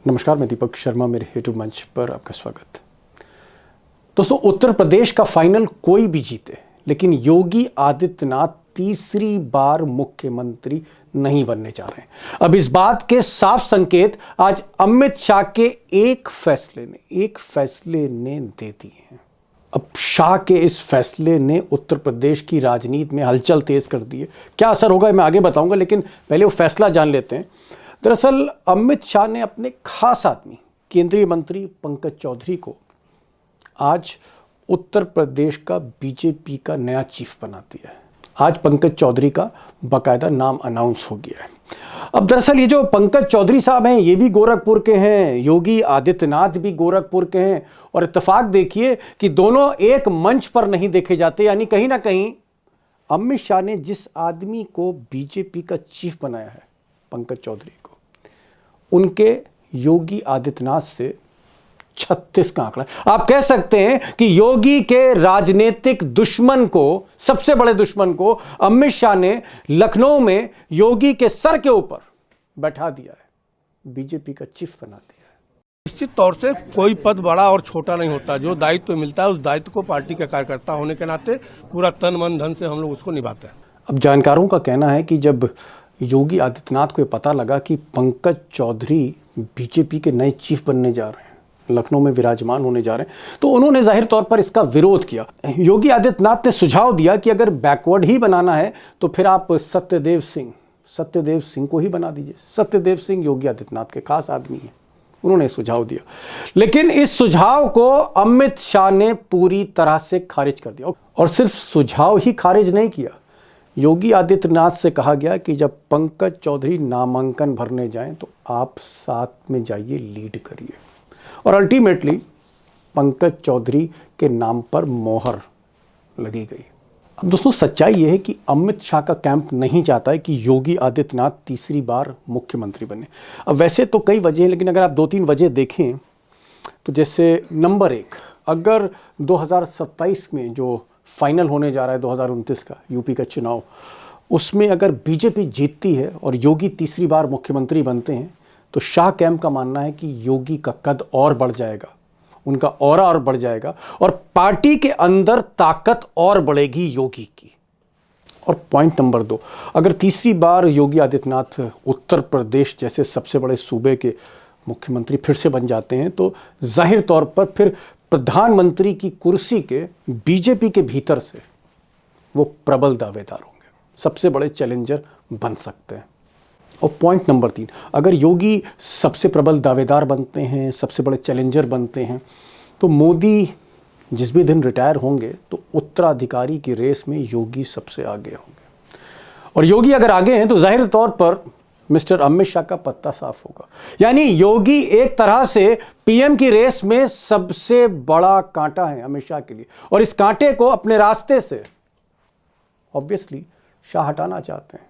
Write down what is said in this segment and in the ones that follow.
नमस्कार, मैं दीपक शर्मा, मेरे यूट्यूब मंच पर आपका स्वागत। दोस्तों, उत्तर प्रदेश का फाइनल कोई भी जीते, लेकिन योगी आदित्यनाथ तीसरी बार मुख्यमंत्री नहीं बनने जा रहे हैं। अब इस बात के साफ संकेत आज अमित शाह के एक फैसले ने दे दिए हैं। अब शाह के इस फैसले ने उत्तर प्रदेश की राजनीति में हलचल तेज कर दी है। क्या असर होगा मैं आगे बताऊंगा, लेकिन पहले वो फैसला जान लेते हैं। दरअसल अमित शाह ने अपने खास आदमी केंद्रीय मंत्री पंकज चौधरी को आज उत्तर प्रदेश का बीजेपी का नया चीफ बना दिया है। आज पंकज चौधरी का बाकायदा नाम अनाउंस हो गया है। अब दरअसल ये जो पंकज चौधरी साहब हैं, ये भी गोरखपुर के हैं, योगी आदित्यनाथ भी गोरखपुर के हैं। और इत्तेफाक देखिए कि दोनों एक मंच पर नहीं देखे जाते, यानी कहीं ना कहीं अमित शाह ने जिस आदमी को बीजेपी का चीफ बनाया है, पंकज चौधरी को, उनके योगी आदित्यनाथ से 36 का आंकड़ा। आप कह सकते हैं कि योगी के राजनीतिक दुश्मन को, सबसे बड़े दुश्मन को अमित शाह ने लखनऊ में योगी के सर के ऊपर बैठा दिया है, बीजेपी का चीफ बना दिया है। निश्चित तौर से कोई पद बड़ा और छोटा नहीं होता। जो दायित्व मिलता है उस दायित्व को पार्टी का कार्यकर्ता होने के नाते पूरा तन मन धन से हम लोग उसको निभाते हैं। अब जानकारों का कहना है कि जब योगी आदित्यनाथ को यह पता लगा कि पंकज चौधरी बीजेपी के नए चीफ बनने जा रहे हैं, लखनऊ में विराजमान होने जा रहे हैं, तो उन्होंने जाहिर तौर पर इसका विरोध किया। योगी आदित्यनाथ ने सुझाव दिया कि अगर बैकवर्ड ही बनाना है तो फिर आप सत्यदेव सिंह को ही बना दीजिए। सत्यदेव सिंह योगी आदित्यनाथ के खास आदमी हैं, उन्होंने सुझाव दिया। लेकिन इस सुझाव को अमित शाह ने पूरी तरह से खारिज कर दिया। और सिर्फ सुझाव ही खारिज नहीं किया, योगी आदित्यनाथ से कहा गया कि जब पंकज चौधरी नामांकन भरने जाएं तो आप साथ में जाइए, लीड करिए। और अल्टीमेटली पंकज चौधरी के नाम पर मोहर लगी गई। अब दोस्तों, सच्चाई यह है कि अमित शाह का कैंप नहीं चाहता है कि योगी आदित्यनाथ तीसरी बार मुख्यमंत्री बने। अब वैसे तो कई वजह हैं, लेकिन अगर आप 2-3 वजह देखें तो जैसे नंबर 1, अगर 2027 में जो फाइनल होने जा रहा है 2029 का यूपी का चुनाव, उसमें अगर बीजेपी जीतती है और योगी तीसरी बार मुख्यमंत्री बनते हैं तो शाह कैंप का मानना है कि योगी का कद और बढ़ जाएगा, उनका ऑरा और बढ़ जाएगा और पार्टी के अंदर ताकत और बढ़ेगी योगी की। और पॉइंट नंबर 2, अगर तीसरी बार योगी आदित्यनाथ उत्तर प्रदेश जैसे सबसे बड़े सूबे के मुख्यमंत्री फिर से बन जाते हैं तो जाहिर तौर पर फिर प्रधानमंत्री की कुर्सी के बीजेपी के भीतर से वो प्रबल दावेदार होंगे, सबसे बड़े चैलेंजर बन सकते हैं। और पॉइंट नंबर 3, अगर योगी सबसे प्रबल दावेदार बनते हैं, सबसे बड़े चैलेंजर बनते हैं, तो मोदी जिस भी दिन रिटायर होंगे तो उत्तराधिकारी की रेस में योगी सबसे आगे होंगे। और योगी अगर आगे हैं तो जाहिर तौर पर मिस्टर अमित शाह का पत्ता साफ होगा। यानी योगी एक तरह से पीएम की रेस में सबसे बड़ा कांटा है अमित शाह के लिए, और इस कांटे को अपने रास्ते से ऑब्वियसली शाह हटाना चाहते हैं।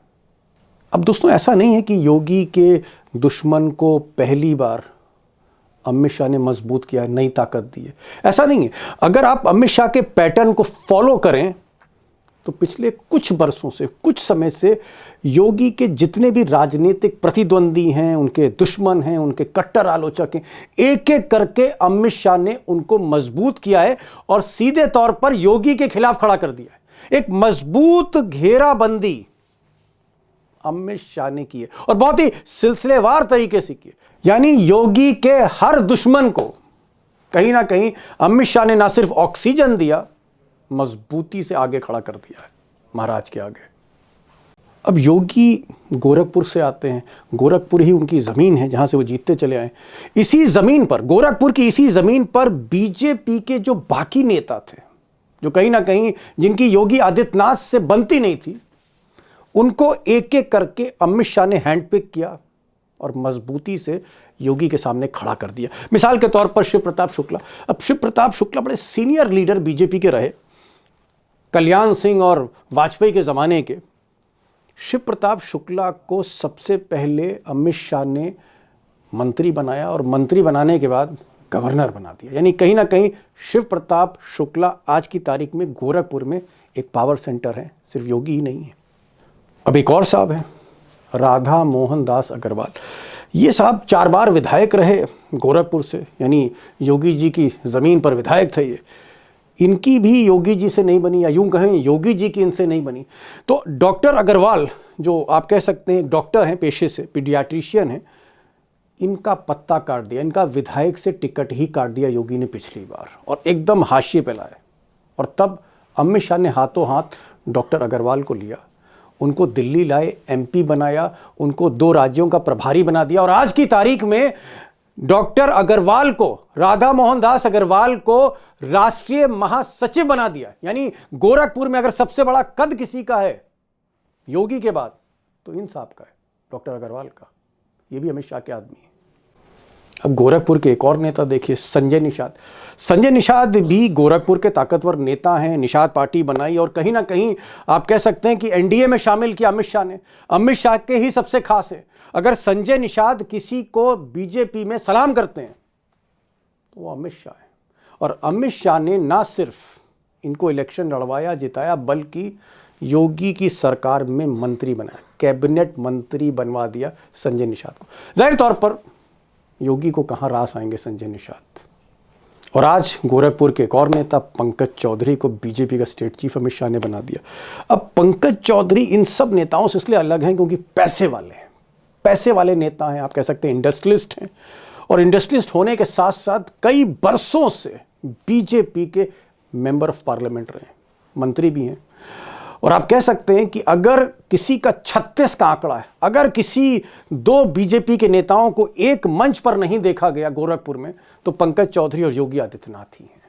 अब दोस्तों, ऐसा नहीं है कि योगी के दुश्मन को पहली बार अमित शाह ने मजबूत किया, नई ताकत दी है, ऐसा नहीं है। अगर आप अमित शाह के पैटर्न को फॉलो करें तो पिछले कुछ वर्षों से, कुछ समय से योगी के जितने भी राजनीतिक प्रतिद्वंदी हैं, उनके दुश्मन हैं, उनके कट्टर आलोचक हैं, एक एक करके अमित शाह ने उनको मजबूत किया है और सीधे तौर पर योगी के खिलाफ खड़ा कर दिया है। एक मजबूत घेराबंदी अमित शाह ने की है और बहुत ही सिलसिलेवार तरीके से की है। यानी योगी के हर दुश्मन को कहीं ना कहीं अमित शाह ने ना सिर्फ ऑक्सीजन दिया, मजबूती से आगे खड़ा कर दिया है महाराज के आगे। अब योगी गोरखपुर से आते हैं, गोरखपुर ही उनकी ज़मीन है जहाँ से वो जीतते चले आए। इसी ज़मीन पर, गोरखपुर की इसी ज़मीन पर बीजेपी के जो बाकी नेता थे, जो कहीं ना कहीं जिनकी योगी आदित्यनाथ से बनती नहीं थी, उनको एक एक करके अमित शाह ने हैंडपिक किया और मजबूती से योगी के सामने खड़ा कर दिया। मिसाल के तौर पर शिव प्रताप शुक्ला। अब शिव प्रताप शुक्ला बड़े सीनियर लीडर बीजेपी के रहे, कल्याण सिंह और वाजपेयी के ज़माने के। शिव प्रताप शुक्ला को सबसे पहले अमित शाह ने मंत्री बनाया और मंत्री बनाने के बाद गवर्नर बना दिया। यानी कहीं ना कहीं शिव प्रताप शुक्ला आज की तारीख में गोरखपुर में एक पावर सेंटर है, सिर्फ योगी ही नहीं है। अब एक और साहब हैं, राधा मोहन दास अग्रवाल। ये साहब 4 बार विधायक रहे गोरखपुर से, यानी योगी जी की ज़मीन पर विधायक थे ये। इनकी भी योगी जी से नहीं बनी, या यूं कहें योगी जी की इनसे नहीं बनी। तो डॉक्टर अग्रवाल, जो आप कह सकते हैं डॉक्टर हैं पेशे से, पीडियाट्रिशियन हैं, इनका पत्ता काट दिया, इनका विधायक से टिकट ही काट दिया योगी ने पिछली बार, और एकदम हाशिए पे लाया। और तब अमित शाह ने हाथों हाथ डॉक्टर अग्रवाल को लिया, उनको दिल्ली लाए, एमपी बनाया, उनको 2 राज्यों का प्रभारी बना दिया। और आज की तारीख में डॉक्टर अग्रवाल को, राधा मोहन दास अग्रवाल को राष्ट्रीय महासचिव बना दिया। यानी गोरखपुर में अगर सबसे बड़ा कद किसी का है योगी के बाद, तो इन साहब का है, डॉक्टर अग्रवाल का। ये भी अमित शाह के आदमी है। अब गोरखपुर के एक और नेता देखिए, संजय निषाद। संजय निषाद भी गोरखपुर के ताकतवर नेता हैं। निषाद पार्टी बनाई और कहीं ना कहीं आप कह सकते हैं कि एनडीए में शामिल किया अमित शाह ने। अमित शाह के ही सबसे खास है। अगर संजय निषाद किसी को बीजेपी में सलाम करते हैं तो वो अमित शाह है। और अमित शाह ने ना सिर्फ इनको इलेक्शन लड़वाया, जिताया, बल्कि योगी की सरकार में मंत्री बनाया, कैबिनेट मंत्री बनवा दिया संजय निषाद को। जाहिर तौर पर योगी को कहां रास आएंगे संजय निषाद। और आज गोरखपुर के एक और नेता पंकज चौधरी को बीजेपी का स्टेट चीफ अमित शाह ने बना दिया। अब पंकज चौधरी इन सब नेताओं से इसलिए अलग हैं क्योंकि पैसे वाले हैं, पैसे वाले नेता हैं, आप कह सकते हैं इंडस्ट्रियलिस्ट हैं। और इंडस्ट्रियलिस्ट होने के साथ साथ कई बरसों से बीजेपी के मेंबर ऑफ पार्लियामेंट रहे, मंत्री भी हैं। और आप कह सकते हैं कि अगर किसी का 36 का आंकड़ा है, अगर किसी 2 बीजेपी के नेताओं को एक मंच पर नहीं देखा गया गोरखपुर में, तो पंकज चौधरी और योगी आदित्यनाथ ही हैं।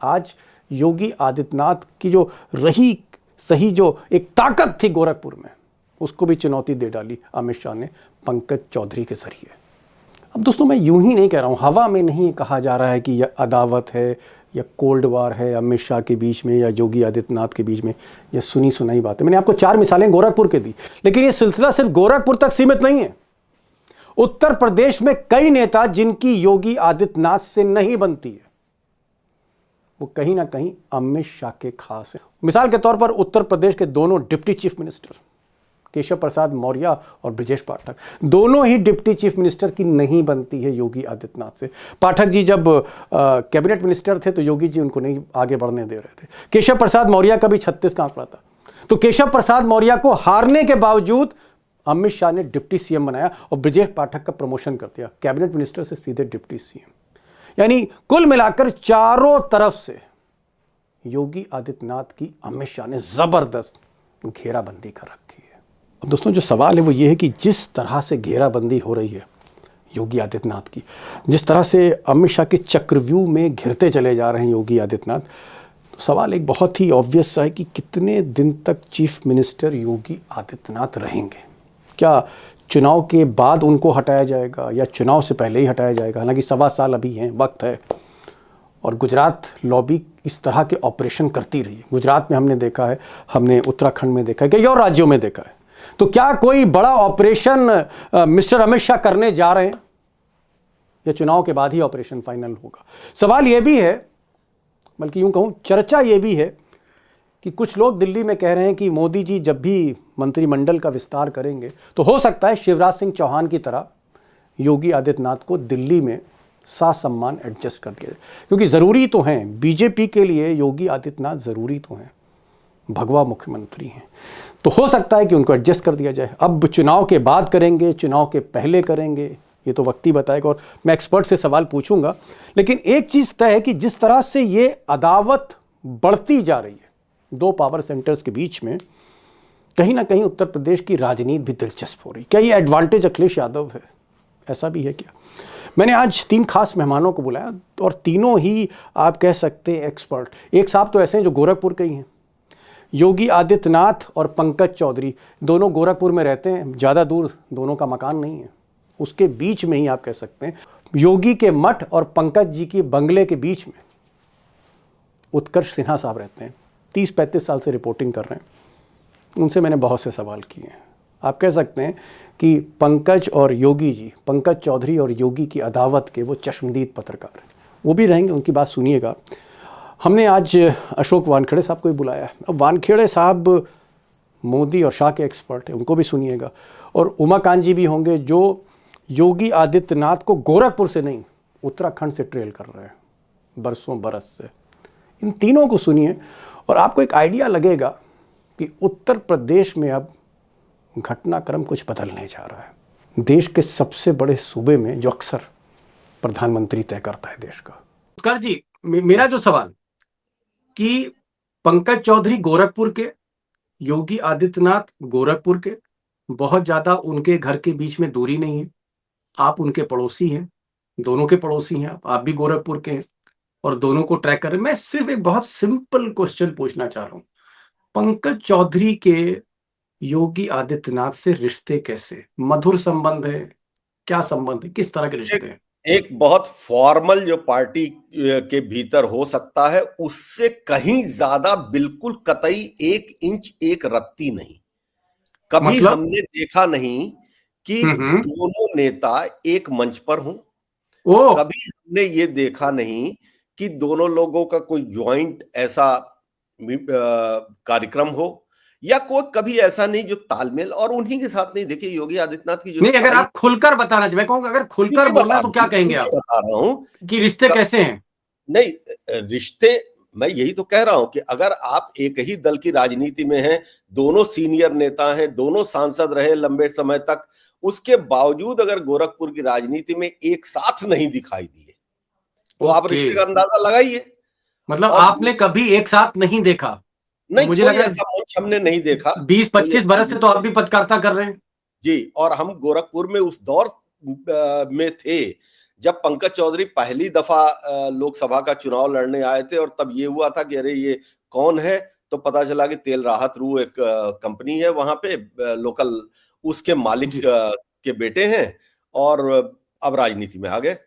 आज योगी आदित्यनाथ की जो रही सही जो एक ताकत थी गोरखपुर में, उसको भी चुनौती दे डाली अमित शाह ने पंकज चौधरी के जरिए। अब दोस्तों, मैं यूं ही नहीं कह रहा हूं, हवा में नहीं कहा जा रहा है कि यह अदावत है या कोल्ड वार है अमित शाह के बीच में या योगी आदित्यनाथ के बीच में। यह सुनी सुनाई बात है। मैंने आपको 4 मिसालें गोरखपुर के दी, लेकिन यह सिलसिला सिर्फ गोरखपुर तक सीमित नहीं है। उत्तर प्रदेश में कई नेता जिनकी योगी आदित्यनाथ से नहीं बनती है, वो कहीं ना कहीं अमित शाह के खास है। मिसाल के तौर पर उत्तर प्रदेश के दोनों deputy chief minister Keshav Prasad Maurya और ब्रजेश पाठक, दोनों ही डिप्टी चीफ मिनिस्टर की नहीं बनती है योगी आदित्यनाथ से। पाठक जी जब कैबिनेट मिनिस्टर थे तो योगी जी उनको नहीं आगे बढ़ने दे रहे थे। केशव प्रसाद मौर्य का भी 36 का आंकड़ा था। तो केशव प्रसाद मौर्य को हारने के बावजूद अमित शाह ने डिप्टी सीएम बनाया और ब्रजेश पाठक का प्रमोशन कर दिया, कैबिनेट मिनिस्टर से सीधे डिप्टी सीएम। यानी कुल मिलाकर चारों तरफ से योगी आदित्यनाथ की अमित शाह ने जबरदस्त घेराबंदी कर रखी है। अब दोस्तों, जो सवाल है वो ये है कि जिस तरह से घेराबंदी हो रही है योगी आदित्यनाथ की, जिस तरह से अमित शाह के चक्रव्यूह में घिरते चले जा रहे हैं योगी आदित्यनाथ, तो सवाल एक बहुत ही ऑब्वियस सा है कि कितने दिन तक चीफ मिनिस्टर योगी आदित्यनाथ रहेंगे। क्या चुनाव के बाद उनको हटाया जाएगा या चुनाव से पहले ही हटाया जाएगा? हालांकि 1.25 साल अभी हैं, वक्त है। और गुजरात लॉबी इस तरह के ऑपरेशन करती रही है। गुजरात में हमने देखा है, हमने उत्तराखंड में देखा है, कई और राज्यों में देखा है। तो क्या कोई बड़ा ऑपरेशन मिस्टर अमित शाह करने जा रहे हैं या चुनाव के बाद ही ऑपरेशन फाइनल होगा? सवाल यह भी है, बल्कि यूं कहूं चर्चा यह भी है कि कुछ लोग दिल्ली में कह रहे हैं कि मोदी जी जब भी मंत्रिमंडल का विस्तार करेंगे तो हो सकता है शिवराज सिंह चौहान की तरह योगी आदित्यनाथ को दिल्ली में सासम्मान एडजस्ट कर दिया जाए, क्योंकि ज़रूरी तो हैं बीजेपी के लिए, योगी आदित्यनाथ ज़रूरी तो हैं, भगवा मुख्यमंत्री हैं। तो हो सकता है कि उनको एडजस्ट कर दिया जाए। अब चुनाव के बाद करेंगे, चुनाव के पहले करेंगे, ये तो वक्त ही बताएगा। और मैं एक्सपर्ट से सवाल पूछूंगा, लेकिन एक चीज़ तय है कि जिस तरह से ये अदावत बढ़ती जा रही है 2 पावर सेंटर्स के बीच में, कहीं ना कहीं उत्तर प्रदेश की राजनीति भी दिलचस्प हो रही। क्या ये एडवांटेज अखिलेश यादव है? ऐसा भी है क्या? मैंने आज 3 खास मेहमानों को बुलाया और तीनों ही आप कह सकते हैं एक्सपर्ट। एक साहब तो ऐसे हैं जो गोरखपुर के ही हैं, योगी आदित्यनाथ और पंकज चौधरी दोनों गोरखपुर में रहते हैं, ज़्यादा दूर दोनों का मकान नहीं है, उसके बीच में ही आप कह सकते हैं योगी के मठ और पंकज जी की बंगले के बीच में उत्कर्ष सिन्हा साहब रहते हैं, 30-35 साल से रिपोर्टिंग कर रहे हैं। उनसे मैंने बहुत से सवाल किए हैं। आप कह सकते हैं कि पंकज और योगी जी, पंकज चौधरी और योगी की अदावत के वो चश्मदीद पत्रकार हैं, वो भी रहेंगे, उनकी बात सुनिएगा। हमने आज अशोक वानखेड़े साहब को भी बुलाया है। अब वानखेड़े साहब मोदी और शाह के एक्सपर्ट हैं, उनको भी सुनिएगा। और उमाकांत जी भी होंगे जो योगी आदित्यनाथ को गोरखपुर से नहीं, उत्तराखंड से ट्रेल कर रहे हैं बरसों बरस से। इन तीनों को सुनिए और आपको एक आइडिया लगेगा कि उत्तर प्रदेश में अब घटनाक्रम कुछ बदलने जा रहा है। देश के सबसे बड़े सूबे में जो अक्सर प्रधानमंत्री तय करता है देश का। उत्कर्ष जी, मेरा जो सवाल कि पंकज चौधरी गोरखपुर के, योगी आदित्यनाथ गोरखपुर के, बहुत ज्यादा उनके घर के बीच में दूरी नहीं है, आप उनके पड़ोसी हैं, दोनों के पड़ोसी हैं आप भी गोरखपुर के हैं और दोनों को ट्रैक कर रहे हैं। मैं सिर्फ एक बहुत सिंपल क्वेश्चन पूछना चाह रहा हूं, पंकज चौधरी के योगी आदित्यनाथ से रिश्ते कैसे, मधुर संबंध है, क्या संबंध है, किस तरह के रिश्ते हैं? एक बहुत फॉर्मल जो पार्टी के भीतर हो सकता है, उससे कहीं ज्यादा बिल्कुल कतई 1 इंच 1 रत्ती नहीं। कभी हमने देखा नहीं कि दोनों नेता एक मंच पर हों। कभी हमने ये देखा नहीं कि दोनों लोगों का कोई ज्वाइंट ऐसा कार्यक्रम हो, या कोई कभी ऐसा नहीं जो तालमेल, और उन्हीं के साथ नहीं। देखिए योगी आदित्यनाथ की जो नहीं, अगर आप खुलकर बताना चाहिए, मैं कहूँगा अगर खुलकर बोलना तो क्या कहेंगे आप? बता रहा हूं कि रिश्ते कैसे हैं? नहीं, रिश्ते मैं यही तो कह रहा हूं कि अगर आप एक ही दल की राजनीति में हैं, दोनों सीनियर नेता हैं, दोनों सांसद रहे लंबे समय तक, उसके बावजूद अगर गोरखपुर की राजनीति में एक साथ नहीं दिखाई दिए तो आप रिश्ते का अंदाजा लगाइए। मतलब आपने कभी एक साथ नहीं देखा? नहीं, मुझे लग रहा है ऐसा मंच हमने नहीं देखा। 20-25 बरस से तो आप भी पत्रकारिता कर रहे हैं जी, और हम गोरखपुर में उस दौर में थे जब पंकज चौधरी पहली दफा लोकसभा का चुनाव लड़ने आए थे, और तब ये हुआ था कि अरे ये कौन है, तो पता चला कि तेल राहत रू एक कंपनी है वहां पे लोकल, उसके मालिक के बेटे हैं, और अब राजनीति में आ गए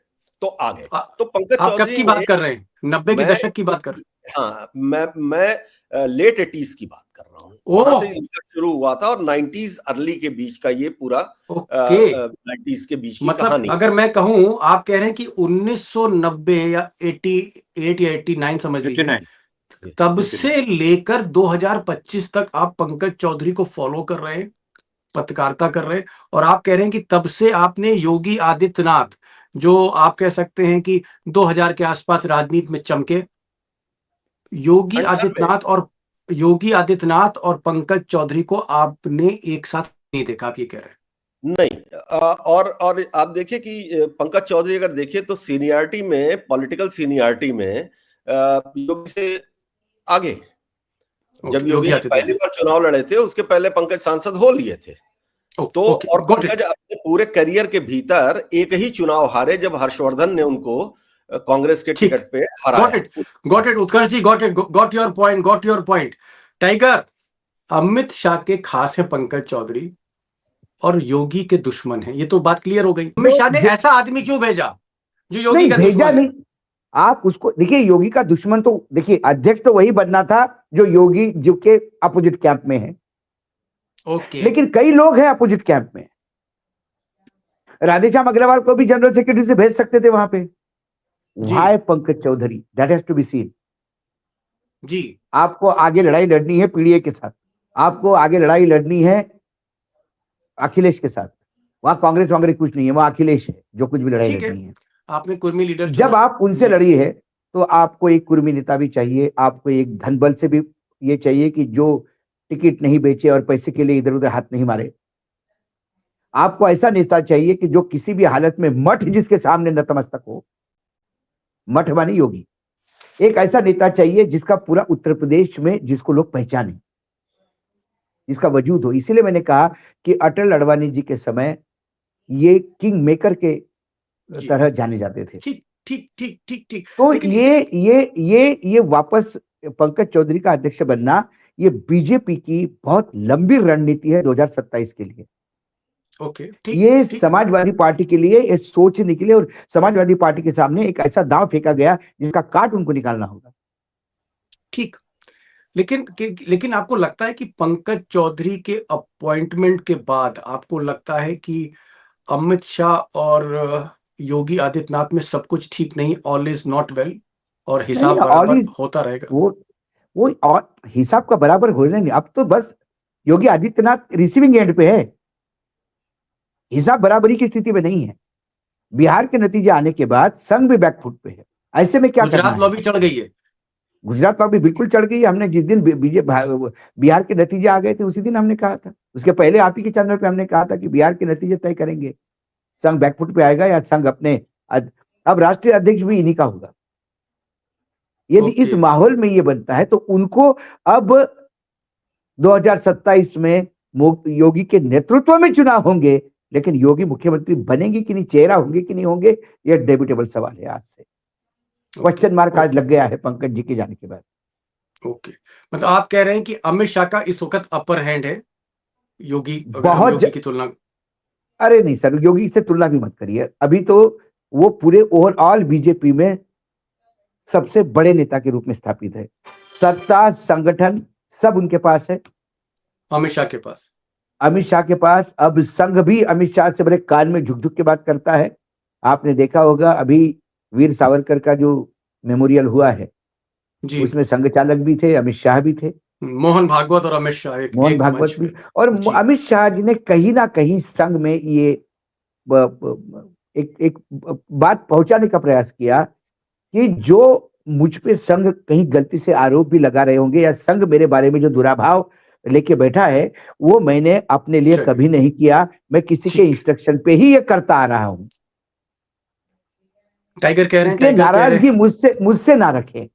तो आ गए। तो पंकज चौधरी, आप कब की बात कर रहे हैं? 90 के दशक की बात कर रहे हैं? हाँ, मैं लेट 80s की बात कर रहा हूँ, वहां से इनका शुरू हुआ था, और 90s अर्ली के बीच का ये पूरा 90s के बीच की कहानी। अगर मैं कहूँ, आप कह रहे हैं कि 1990 या 88 या 89 समझ लीजिए, तब से लेकर 2025 तक आप पंकज चौधरी को फॉलो कर रहे हैं, पत्रकारिता कर रहे हैं, और आप कह रहे हैं कि तब से आपने योगी आदित्यनाथ, जो आप कह सकते हैं कि 2000 के आसपास राजनीति में चमके, योगी आदित्यनाथ और पंकज चौधरी को आपने एक साथ नहीं देखा, आप ये कह रहे हैं? नहीं, और आप देखिए कि पंकज चौधरी अगर देखिए तो सीनियरिटी में, पॉलिटिकल सीनियरिटी में योगी से आगे। जब योगी पहली बार चुनाव लड़े थे, उसके पहले पंकज सांसद हो लिए थे। तो और पंकज अपने पूरे करियर के भीतर एक ही चुनाव हारे, जब हर्षवर्धन ने उनको कांग्रेस के टिकट पे हराया। Got it Utkarsh ji, got your point. Tiger, Amit Shah के खास है पंकज चौधरी और योगी के दुश्मन है, ये तो बात क्लियर हो गई। अमित शाह ने ऐसा आदमी क्यों भेजा जो योगी का दुश्मन है? आप उसको देखिए, योगी का दुश्मन तो देखिए, अध्यक्ष तो वही बनना था जो योगी जो के अपोजिट कैंप में है। लेकिन कई लोग हैं अपोजिट कैंप में। राधेश्याम अग्रवाल को भी जनरल सेक्रेटरी से भेज सकते थे वहां पे। Why Pankaj Chaudhary? That has to be seen। जी, आपको आगे लड़ाई लड़नी है पीडीए के साथ, आपको आगे लड़ाई लड़नी है अखिलेश के साथ। वहां कांग्रेस कुछ नहीं है, वहां अखिलेश है जो कुछ भी लड़ाई लड़नी है। आपने कुर्मी लीडर, जब आप उनसे लड़ी है तो आपको एक कुर्मी नेता भी चाहिए, आपको एक धनबल से भी ये चाहिए कि जो टिकट नहीं बेचे और पैसे के लिए इधर उधर हाथ नहीं मारे। आपको ऐसा नेता चाहिए कि जो किसी भी हालत में मठ जिसके सामने नतमस्तक हो, मठ माने योगी। एक ऐसा नेता चाहिए जिसका पूरा उत्तर प्रदेश में, जिसको लोग पहचाने, जिसका वजूद हो। इसीलिए मैंने कहा कि अटल अडवाणी जी के समय ये किंग मेकर के तरह जाने जाते थे। ठीक। तो ये वापस पंकज चौधरी का अध्यक्ष बनना, ये बीजेपी की बहुत लंबी रणनीति है 2027 के लिए। ये समाजवादी पार्टी के लिए, ये सोचने के लिए, और समाजवादी पार्टी के सामने एक ऐसा दांव फेंका गया जिसका काट उनको निकालना होगा। ठीक, लेकिन आपको लगता है कि पंकज चौधरी के अपॉइंटमेंट के बाद आपको लगता है कि अमित शाह और योगी आदित्यनाथ में सब कुछ ठीक नहीं, ऑल इज नॉट वेल, और हिसाब बराबर होता रहेगा? वो और हिसाब का बराबर होना नहीं। अब तो बस योगी आदित्यनाथ रिसीविंग एंड पे है, हिसाब बराबरी की स्थिति में नहीं है। बिहार के नतीजे आने के बाद संघ भी बैकफुट पे है। ऐसे में क्या करना गुजरात है? लॉबी चढ़ गई है। गुजरात लॉबी बिल्कुल चढ़ गई है। हमने जिस दिन बिहार के नतीजे आ गए थे उसी दिन हमने कहा था, उसके पहले आप ही के चैनल पे हमने कहा था कि बिहार के नतीजे तय करेंगे संघ बैकफुट पे आएगा या संघ अपने अब राष्ट्रीय अध्यक्ष भी इन्हीं का होगा। यदि इस माहौल में ये बनता है तो उनको अब 2027 में योगी के नेतृत्व में चुनाव होंगे, लेकिन योगी मुख्यमंत्री बनेंगे कि नहीं, चेहरा होंगे कि नहीं होंगे, यह डेबिटेबल सवाल है। आज से क्वेश्चन मार्क आज लग गया है पंकज जी के जाने के बाद। ओके, मतलब आप कह रहे हैं कि अमित शाह का इस वक्त अपर हैंड है योगी, अगर हम बहुत योगी की तुलना। अरे नहीं सर, योगी से तुलना भी मत करिए। अभी तो वो पूरे ओवरऑल बीजेपी में सबसे बड़े नेता के रूप में स्थापित है। सत्ता, संगठन सब उनके पास है, अमित शाह के पास। अमित शाह के पास। अब संघ भी अमित शाह से बड़े कान में झुक झुक के बात करता है। आपने देखा होगा अभी वीर सावरकर का जो मेमोरियल हुआ है जी, उसमें संघ चालक भी थे, अमित शाह भी थे, मोहन भागवत और अमित शाह मोहन भागवत भी। और अमित शाह जी ने कहीं ना कहीं संघ में ये एक बात पहुंचाने का प्रयास किया कि जो मुझ पे संघ कहीं गलती से आरोप भी लगा रहे होंगे या संघ मेरे बारे में जो दुराभाव लेके बैठा है वो मैंने अपने लिए कभी नहीं किया, मैं किसी के इंस्ट्रक्शन पे ही ये करता आ रहा हूं। टाइगर कह रहे हैं, इसलिए नाराजगी मुझसे ना रखें।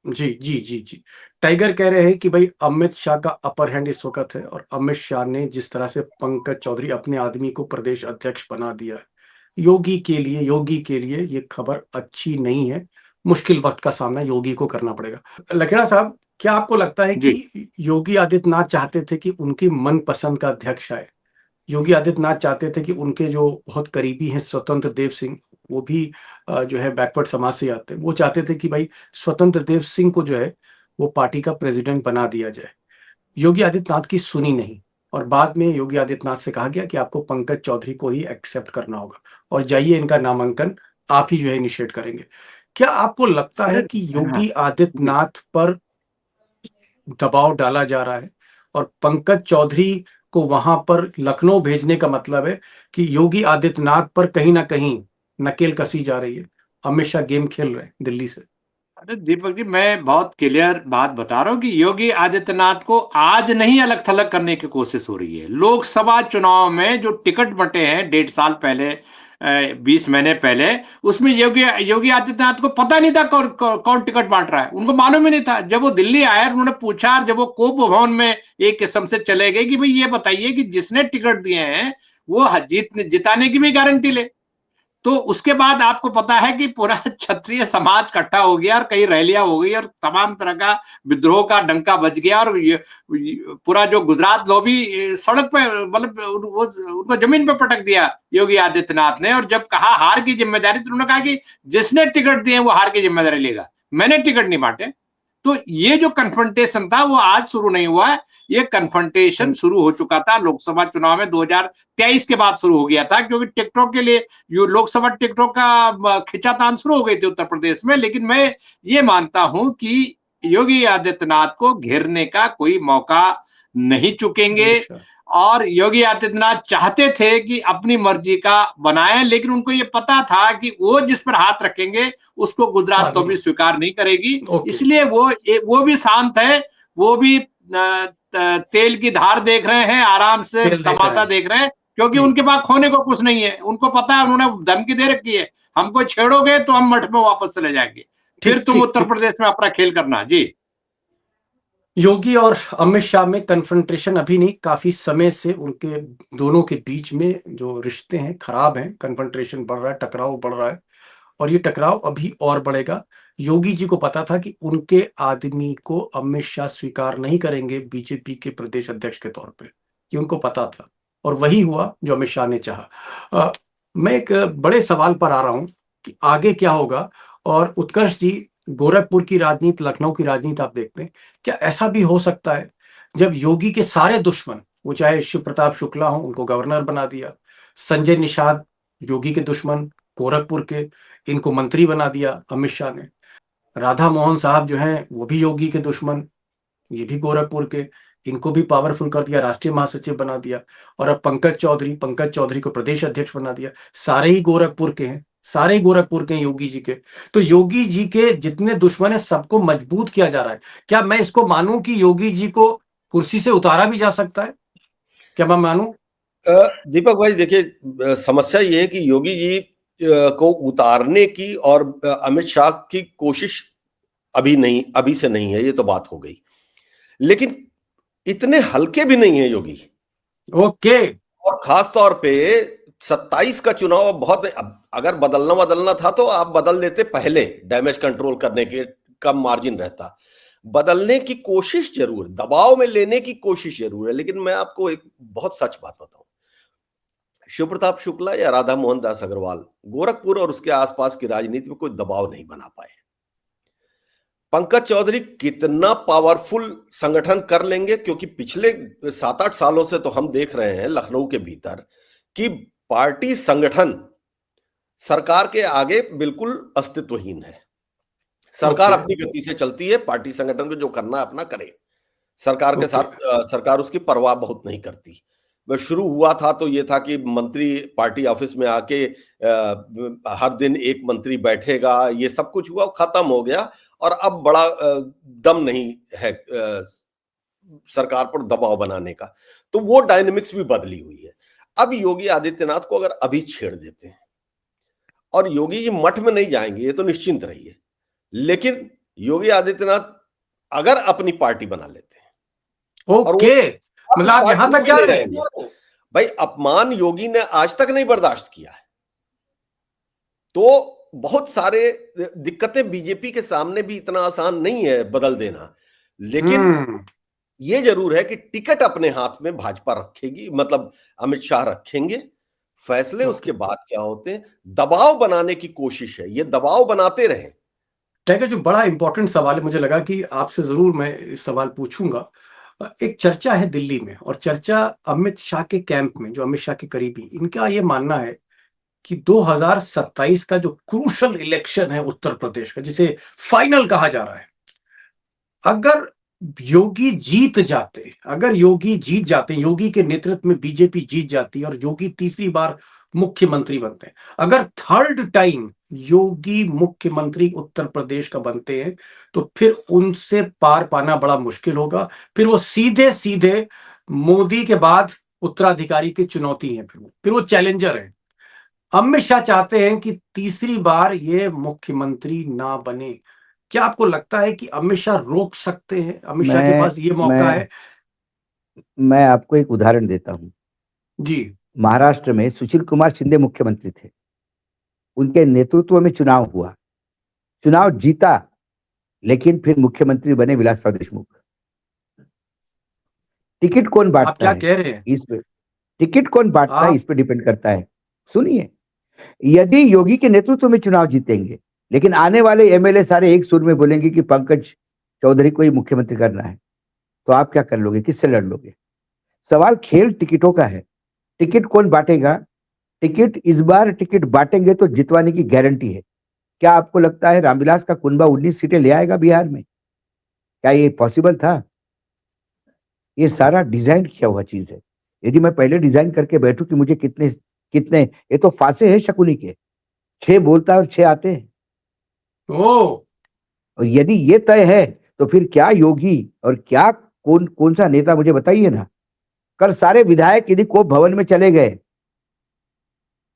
जी जी जी जी। टाइगर कह रहे हैं कि भाई अमित शाह का अपर हैंड इस वक्त है, और अमित शाह ने जिस तरह से पंकज चौधरी अपने आदमी को प्रदेश अध्यक्ष बना दिया है, योगी के लिए ये खबर अच्छी नहीं है। मुश्किल वक्त का सामना योगी को करना पड़ेगा। लखेड़ा साहब, क्या आपको लगता है कि योगी आदित्यनाथ चाहते थे कि उनकी मनपसंद का अध्यक्ष आए? योगी आदित्यनाथ चाहते थे कि उनके जो बहुत करीबी हैं स्वतंत्र देव सिंह, वो भी जो है बैकवर्ड समाज से आते हैं, वो चाहते थे कि भाई स्वतंत्र देव सिंह को जो है वो पार्टी का प्रेसिडेंट बना दिया जाए। योगी आदित्यनाथ की सुनी नहीं, और बाद में योगी आदित्यनाथ से कहा गया कि आपको पंकज चौधरी को ही एक्सेप्ट करना होगा, और जाइए इनका नामांकन आप ही जो है इनिशिएट करेंगे। क्या आपको लगता है कि योगी आदित्यनाथ पर दबाव डाला जा रहा है, और पंकज चौधरी को वहां पर लखनऊ भेजने का मतलब है कि योगी आदित्यनाथ पर कहीं ना कहीं नकेल कसी जा रही है, अमित शाह गेम खेल रहे हैं दिल्ली से? अरे दीपक जी, मैं बहुत क्लियर बात बता रहा हूँ कि योगी आदित्यनाथ को आज नहीं अलग थलग करने की कोशिश हो रही है। लोकसभा चुनाव में जो टिकट बंटे हैं 1.5 साल पहले, 20 महीने पहले, उसमें योगी आदित्यनाथ को पता नहीं था कौन टिकट बांट रहा है। उनको मालूम ही नहीं था। जब वो दिल्ली आए, उन्होंने पूछा, जब वो कोप भवन में एक किस्म से चले गए कि भाई ये बताइए कि जिसने टिकट दिए हैं वो जिताने की भी गारंटी ले। तो उसके बाद आपको पता है कि पूरा क्षत्रिय समाज इकट्ठा हो गया और कई रैलियां हो गई और तमाम तरह का विद्रोह का डंका बज गया, और पूरा जो गुजरात लॉबी सड़क पे, मतलब उनको जमीन पे पटक दिया योगी आदित्यनाथ ने। और जब कहा हार की जिम्मेदारी, तो उन्होंने कहा कि जिसने टिकट दिए वो हार की जिम्मेदारी लेगा, मैंने टिकट नहीं बांटे। तो ये जो कन्फ्रंटेशन था वो आज शुरू नहीं हुआ है, ये कन्फ्रंटेशन शुरू हो चुका था लोकसभा चुनाव में 2023 के बाद शुरू हो गया था, क्योंकि टिकटॉक के लिए लोकसभा टिकटॉक का खिंचातान शुरू हो गई थी उत्तर प्रदेश में। लेकिन मैं ये मानता हूं कि योगी आदित्यनाथ को घेरने का कोई मौका नहीं चुकेंगे, और योगी आदित्यनाथ चाहते थे कि अपनी मर्जी का बनाएं, लेकिन उनको ये पता था कि वो जिस पर हाथ रखेंगे उसको गुजरात तो भी स्वीकार नहीं करेगी। इसलिए वो भी शांत है, वो भी तेल की धार देख रहे हैं, आराम से तमाशा देख रहे हैं, क्योंकि उनके पास खोने को कुछ नहीं है। उनको पता है, उन्होंने धमकी दे रखी है, हमको छेड़ोगे तो हम मठ में वापस चले जाएंगे, फिर तुम उत्तर प्रदेश में अपना खेल करना। जी, योगी और अमित शाह में कन्फ्रंटेशन अभी नहीं, काफी समय से उनके दोनों के बीच में जो रिश्ते हैं खराब हैं, कन्फ्रंटेशन बढ़ रहा है, टकराव बढ़ रहा है, और ये टकराव अभी और बढ़ेगा। योगी जी को पता था कि उनके आदमी को अमित शाह स्वीकार नहीं करेंगे बीजेपी के प्रदेश अध्यक्ष के तौर पे, ये उनको पता था, और वही हुआ जो अमित शाह ने चाहा। मैं एक बड़े सवाल पर आ रहा हूं कि आगे क्या होगा। और उत्कर्ष जी, गोरखपुर की राजनीति, लखनऊ की राजनीति आप देखते हैं, क्या ऐसा भी हो सकता है जब योगी के सारे दुश्मन, वो चाहे शिव प्रताप शुक्ला हो, उनको गवर्नर बना दिया, संजय निषाद योगी के दुश्मन गोरखपुर के, इनको मंत्री बना दिया अमित शाह ने, राधा मोहन साहब जो हैं वो भी योगी के दुश्मन, ये भी गोरखपुर के, इनको भी पावरफुल कर दिया, राष्ट्रीय महासचिव बना दिया, और अब पंकज चौधरी को प्रदेश अध्यक्ष बना दिया। सारे ही गोरखपुर के हैं, सारे ही गोरखपुर के हैं योगी जी के। तो योगी जी के जितने दुश्मन है सबको मजबूत किया जा रहा है। क्या मैं इसको मानूं कि योगी जी को कुर्सी से उतारा भी जा सकता है? क्या मैं मानूं? दीपक भाई देखिए, समस्या ये है कि योगी जी को उतारने की और अमित शाह की कोशिश अभी से नहीं है, ये तो बात हो गई। लेकिन इतने हल्के भी नहीं है योगी। ओके। और खास तौर पे 27 का चुनाव बहुत, अगर बदलना था तो आप बदल देते पहले, डैमेज कंट्रोल करने के कम मार्जिन रहता। बदलने की कोशिश जरूर, दबाव में लेने की कोशिश जरूर है, लेकिन मैं आपको एक बहुत सच बात बताऊं, शिव प्रताप शुक्ला या राधा मोहन दास अग्रवाल गोरखपुर और उसके आसपास की राजनीति में कोई दबाव नहीं बना पाए। पंकज चौधरी कितना पावरफुल संगठन कर लेंगे, क्योंकि पिछले 7-8 सालों से तो हम देख रहे हैं लखनऊ के भीतर कि पार्टी संगठन सरकार के आगे बिल्कुल अस्तित्वहीन है। सरकार अपनी गति से चलती है, पार्टी संगठन को जो करना है अपना करे। सरकार के साथ सरकार उसकी परवाह बहुत नहीं करती। वह शुरू हुआ था तो ये था कि मंत्री पार्टी ऑफिस में आके हर दिन एक मंत्री बैठेगा, ये सब कुछ हुआ, खत्म हो गया। और अब बड़ा दम नहीं है सरकार पर दबाव बनाने का, तो वो डायनेमिक्स भी बदली हुई है। अब योगी आदित्यनाथ को अगर अभी छेड़ देते हैं, और योगी जी मठ में नहीं जाएंगे ये तो निश्चिंत रहिए, लेकिन योगी आदित्यनाथ अगर अपनी पार्टी बना लेते हैं, ओके, मतलब आप यहां तक जा रहे हैं? भाई अपमान योगी ने आज तक नहीं बर्दाश्त किया है, तो बहुत सारे दिक्कतें बीजेपी के सामने भी इतना आसान नहीं है बदल देना। लेकिन ये जरूर है कि टिकट अपने हाथ में भाजपा रखेगी, मतलब अमित शाह रखेंगे। फैसले उसके बाद क्या होते हैं, दबाव बनाने की कोशिश है, ये दबाव बनाते रहे। टाइगर, जो बड़ा इंपॉर्टेंट सवाल है, मुझे लगा कि आपसे जरूर मैं इस सवाल पूछूंगा। एक चर्चा है दिल्ली में, और चर्चा अमित शाह के कैंप में, जो अमित शाह के करीबी, इनका ये मानना है कि 2027 का जो क्रूशल इलेक्शन है उत्तर प्रदेश का, जिसे फाइनल कहा जा रहा है, अगर योगी जीत जाते, योगी के नेतृत्व में बीजेपी जीत जाती और योगी तीसरी बार मुख्यमंत्री बनते हैं, अगर थर्ड टाइम योगी मुख्यमंत्री उत्तर प्रदेश का बनते हैं, तो फिर उनसे पार पाना बड़ा मुश्किल होगा। फिर वो सीधे सीधे मोदी के बाद उत्तराधिकारी की चुनौती है, फिर वो चैलेंजर है। अमित शाह चाहते हैं कि तीसरी बार ये मुख्यमंत्री ना बने। क्या आपको लगता है कि अमित शाह रोक सकते हैं? अमित शाह के पास ये मौका है? मैं आपको एक उदाहरण देता हूं जी। महाराष्ट्र में सुशील कुमार शिंदे मुख्यमंत्री थे, उनके नेतृत्व में चुनाव हुआ, चुनाव जीता, लेकिन फिर मुख्यमंत्री बने विलासराव देशमुख। टिकट कौन बांटता है? आप क्या कह रहे हैं? इस पे टिकट कौन बांटता है, इस पे डिपेंड करता है। सुनिए, यदि योगी के नेतृत्व में चुनाव जीतेंगे, लेकिन आने वाले एमएलए सारे एक सुर में बोलेंगे कि पंकज चौधरी को ही मुख्यमंत्री करना है, तो आप क्या कर लोगे, किससे लड़ लोगे? सवाल खेल टिकटों का है। टिकट कौन बांटेगा? टिकट इस बार टिकट बांटेंगे तो जितवाने की गारंटी है। क्या आपको लगता है रामविलास का कुनबा 19 सीटें ले आएगा बिहार में? क्या ये पॉसिबल था? ये सारा डिजाइन किया हुआ चीज है। यदि मैं पहले डिजाइन करके बैठूं कि मुझे कितने कितने, ये तो फांसे हैं शकुनी के, 6 बोलता है और 6 आते हैं। और यदि ये तय है तो फिर क्या योगी और क्या कौन सा नेता, मुझे बताइए ना। कल सारे विधायक यदि कोप भवन में चले गए,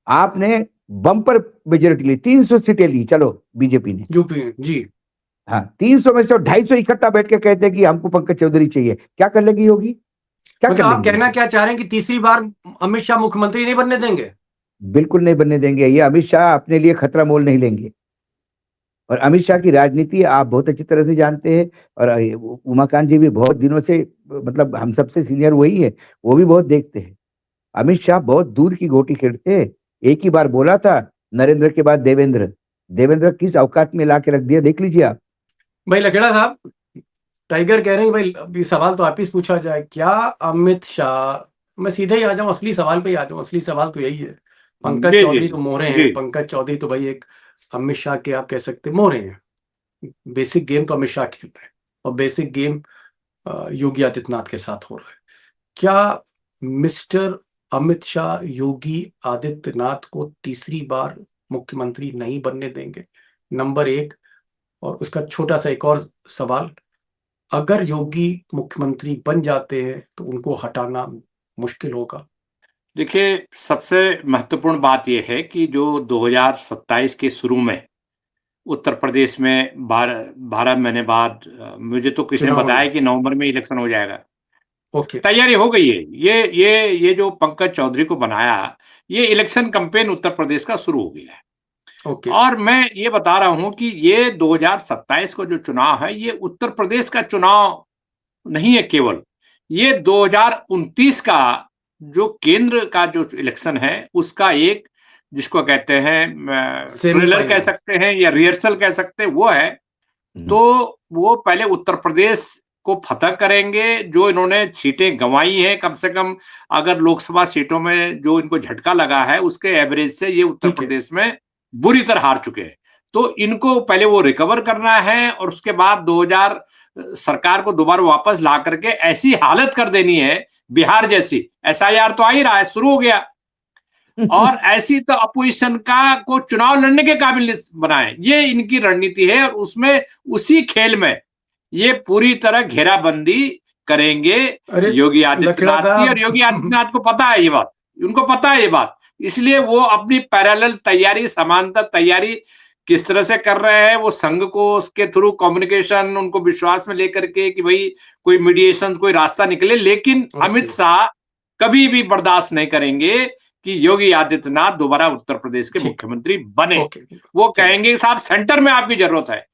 आपने बम्पर मेजोरिटी ली, 300 सीटें ली, चलो बीजेपी ने, यूपी जी, हाँ 300 में से 250 इकट्ठा बैठ के कहते हैं कि हमको पंकज चौधरी चाहिए, क्या कर लेगी योगी? क्या मतलब आप कहना क्या चाह रहे हैं कि तीसरी बार अमित शाह मुख्यमंत्री नहीं बनने देंगे? बिल्कुल नहीं बनने देंगे। ये अमित शाह अपने लिए खतरा मोल नहीं लेंगे। और अमित शाह की राजनीति आप बहुत अच्छी तरह से जानते हैं, और उमाकांत जी भी बहुत दिनों से, मतलब हम सबसे सीनियर वही है, वो भी बहुत देखते हैं। अमित शाह बहुत दूर की गोटी खेलते हैं। एक ही बार बोला था, नरेंद्र के बाद देवेंद्र किस औकात में ला के रख दिया, देख लीजिए आप। भाई लखेड़ा साहब, टाइगर कह रहे हैं भाई अभी सवाल तो आप ही पूछा जाए, क्या अमित शाह, मैं सीधे ही आ जाऊं, असली सवाल पे ही आ जाऊं, असली सवाल तो यही है। पंकज चौधरी तो मोहरे हैं, पंकज चौधरी तो भाई एक अमित शाह के आप कह सकते मोहरे हैं। बेसिक गेम तो अमित शाह खेल रहे हैं, और बेसिक गेम योगी आदित्यनाथ के साथ हो रहा है। क्या मिस्टर अमित शाह योगी आदित्यनाथ को तीसरी बार मुख्यमंत्री नहीं बनने देंगे? नंबर एक। और उसका छोटा सा एक और सवाल, अगर योगी मुख्यमंत्री बन जाते हैं तो उनको हटाना मुश्किल होगा? देखिए, सबसे महत्वपूर्ण बात यह है कि जो 2027 के शुरू में उत्तर प्रदेश में 12 महीने बाद मुझे तो किसी ने चुनाव बताया होंगे। कि नवंबर में इलेक्शन हो जाएगा। ओके। तैयारी हो गई है। ये जो पंकज चौधरी को बनाया, ये इलेक्शन कैंपेन उत्तर प्रदेश का शुरू हो गया है। ओके। और मैं ये बता रहा हूं कि ये 2027 का जो चुनाव है, ये उत्तर प्रदेश का चुनाव नहीं है केवल, ये 2029 का जो केंद्र का जो इलेक्शन है, उसका एक जिसको कहते हैं ट्रेलर कह सेमीफाइनल। सकते हैं या रिहर्सल कह सकते हैं, वो है। तो वो पहले उत्तर प्रदेश को फतह करेंगे। जो इन्होंने सीटें गंवाई हैं, कम से कम अगर लोकसभा सीटों में जो इनको झटका लगा है, उसके एवरेज से ये उत्तर ठीक है। प्रदेश में बुरी तरह हार चुके हैं। तो इनको पहले वो रिकवर करना है और उसके बाद 2000 सरकार को दोबारा वापस ला करके ऐसी हालत कर देनी है बिहार जैसी। एसआईआर तो आ ही रहा है, शुरू हो गया। और ऐसी तो अपोजिशन का को चुनाव लड़ने के काबिल बनाए, ये इनकी रणनीति है। और उसमें उसी खेल में ये पूरी तरह घेराबंदी करेंगे अरे योगी लकड़ा आदित्यनाथ की। और योगी साहब आदित्यनाथ को पता है ये बात, उनको पता है ये बात, इसलिए वो अपनी पैरेलल तैयारी, समांतर तैयारी किस तरह से कर रहे हैं। वो संघ को उसके थ्रू कम्युनिकेशन, उनको विश्वास में लेकर के कि भाई कोई मीडिएशन, कोई रास्ता निकले। लेकिन अमित शाह कभी भी बर्दाश्त नहीं करेंगे कि योगी आदित्यनाथ दोबारा उत्तर प्रदेश के ठीक। मुख्यमंत्री बने। ओके। वो कहेंगे साहब सेंटर में आपकी जरूरत है,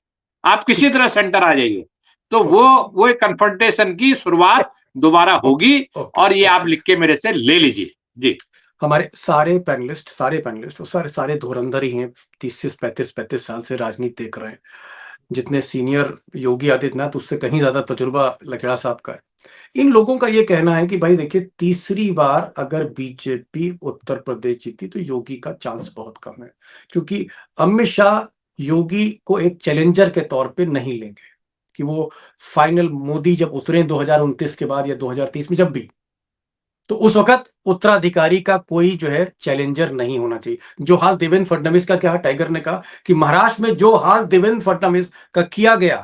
आप किसी तरह सेंटर आ जाइए। तो वो एक कन्फ्रंटेशन की शुरुआत दोबारा होगी। और ये आप लिख के मेरे से ले लीजिए जी। हमारे सारे पैनलिस्ट वो सारे धुरंधर ही हैं, 30 से 35 साल से राजनीति देख रहे हैं। जितने सीनियर योगी आदित्यनाथ, उससे कहीं ज्यादा तजुर्बा लखेड़ा साहब का है। इन लोगों का ये कहना है कि भाई देखिए, तीसरी बार अगर बीजेपी उत्तर प्रदेश जीती तो योगी का चांस बहुत कम है, क्योंकि अमित शाह योगी को एक चैलेंजर के तौर पे नहीं लेंगे कि वो फाइनल मोदी जब उतरे 2029 के बाद या 2030 में जब भी, तो उस वक्त उत्तराधिकारी का कोई जो है चैलेंजर नहीं होना चाहिए। जो हाल देवेंद्र फडणवीस का, क्या टाइगर ने कहा कि महाराष्ट्र में जो हाल देवेंद्र फडणवीस का किया गया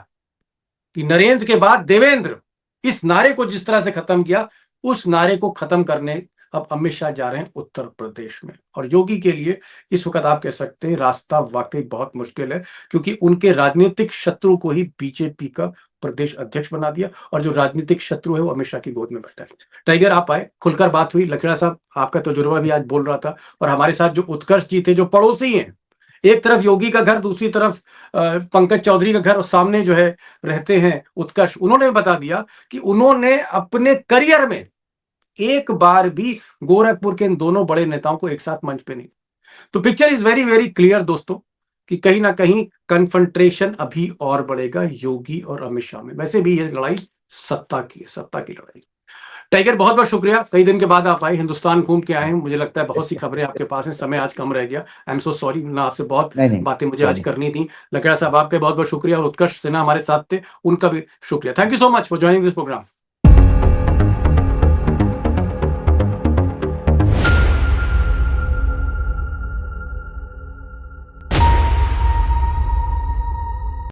कि नरेंद्र के बाद देवेंद्र, इस नारे को जिस तरह से खत्म किया, उस नारे को खत्म करने अब अमित शाह जा रहे हैं उत्तर प्रदेश में। और योगी के लिए इस वक्त आप कह सकते हैं रास्ता वाकई बहुत मुश्किल है, क्योंकि उनके राजनीतिक शत्रु को ही बीजेपी का प्रदेश अध्यक्ष बना दिया, और जो राजनीतिक शत्रु है वो अमित शाह की गोद में बैठा है। टाइगर आप आए, खुलकर बात हुई। लखेड़ा साहब, आपका तजुर्बा भी आज बोल रहा था। और हमारे साथ जो उत्कर्ष जी थे, जो पड़ोसी हैं, एक तरफ योगी का घर, दूसरी तरफ पंकज चौधरी का घर, और सामने जो है रहते हैं उत्कर्ष, उन्होंने बता दिया कि उन्होंने अपने करियर में एक बार भी गोरखपुर के इन दोनों बड़े नेताओं को एक साथ मंच पे नहीं। तो picture is very very clear दोस्तों, कि कहीं ना कहीं कन्फ्रंट्रेशन अभी और बढ़ेगा योगी और अमित शाह में। वैसे भी ये लड़ाई सत्ता की है, सत्ता की लड़ाई। टाइगर, बहुत बहुत शुक्रिया, कई दिन के बाद आप आए, हिंदुस्तान घूम के आए हैं। मुझे लगता है बहुत सी खबरें आपके पास हैं, समय आज कम रह गया। आई एम सो सॉरी ना, आपसे बहुत बातें मुझे आज करनी थी। लखेड़ा साहब, आपके बहुत बहुत शुक्रिया। और उत्कर्ष सिन्हा हमारे साथ थे, उनका भी शुक्रिया। Thank you so much for joining this programme.